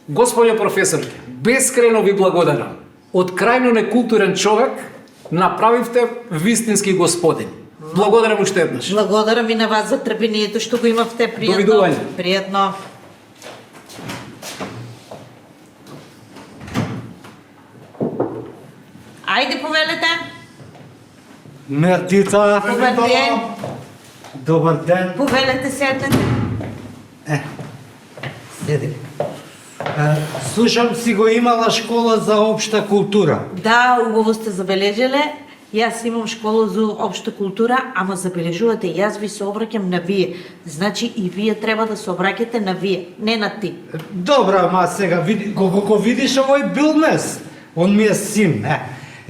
Господје професорке, бескрајно ви благодарам. Од крајно некултурен човек направивте вистински господин. Благодарам уште еднаш. Благодарам и на вас за трпението што го имавте. Пријатно. Довидување. Пријатно. Ајде, повелете. Мертица, Добар ден. добар ден. Повелете, седнете. Седи. Слушам си го имала школа за општа култура. Да, убаво сте забележале. Јас имам школа за општа култура, ама забележувате, јас ви се обраќам на вие. Значи и вие треба да се обраќате на вие, не на ти. Добра, ама сега види, го видиш овој Билмес, он ми е син.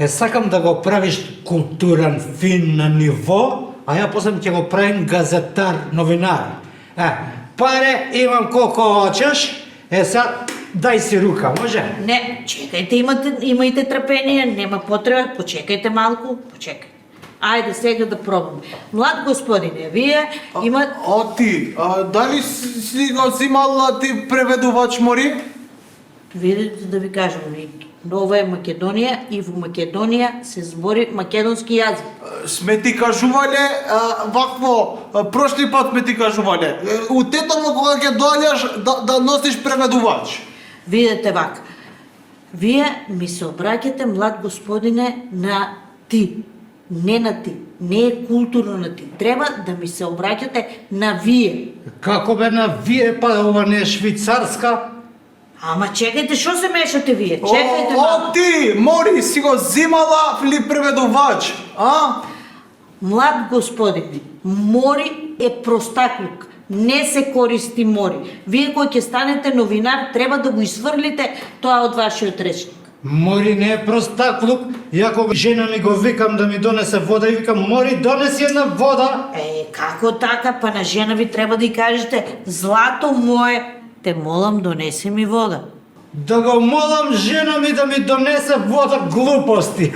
Сакам да го правиш културен, фин на ниво, а ја после ќе го правим газетар, новинар. Паре имам колку хочеш, сега дај си рука, може? Не, чекајте, имајте трпение, нема потреба, почекајте малку, почекајте. Ајде сега да пробаме. Млад господине, вие има... А ти, дали си го взимала ти преведувач мори? Видите да ви кажам, ова е Македонија и во Македонија се збори македонски јазик. Сме ти кажувале, вакво, прошли пат сме ти кажувале, утетално кога ќе доаѓаш да носиш преведувач. Видете вака, вие ми се обраќате, млад господине, на ти. Не на ти. Не е културно на ти. Треба да ми се обраќате на вие. Како бе на вие, па ова не е швицарска? Ама чекајте, што се мешате вие? Чекајте малку. Ти, мори, си го взимала ли преведувач, а? Млад господине, мори е простаклук. Не се користи мори. Вие кој ќе станете новинар, треба да го изфрлите тоа од вашиот речник. Мори не е простаклук, ја кога жена ми го викам да ми донесе вода и викам, Мори, донеси една вода. Како така? Па на жена ви треба да ја кажете, злато мое, те молам донеси ми вода. Да го молам жена ми да ми донесе вода, глупости.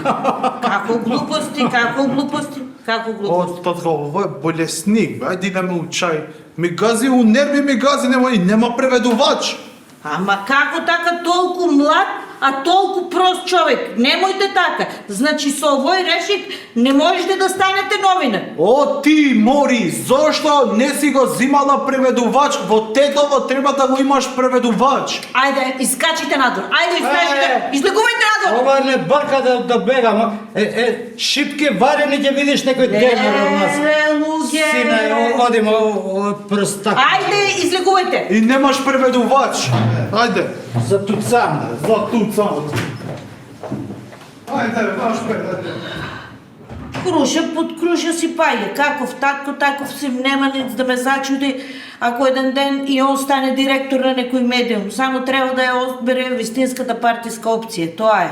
Како глупости, како глупости, како глупости. Татко, ово е болесник, ајде идеме у чај. Ми гази у нерви, ми гази, нема преведувач. Ама како така толку млад, а толку прост човек? Немојте така. Значи со овој речник не можете да станете новинар. О, ти, Мори, зошто не си го взимала преведувач? Во Тетово треба да го имаш преведувач. Ајде, искачите надвор. Ајде, излезете. Излегувајте надвор. Ова не барка да бегам. Шипки варени ќе видиш некој денар од нас. луѓе. Сина, одимо простак. Ајде, излегувајте. И немаш преведувач. Ајде. За туцан. За туцан. Ајде, баш ајде. Круша под круша си паѓа. Каков татко, таков си, нема ниц да ме зачуди ако еден ден и он стане директор на некој медиум. Само треба да ја одбере вистинската партиска опција. Тоа е.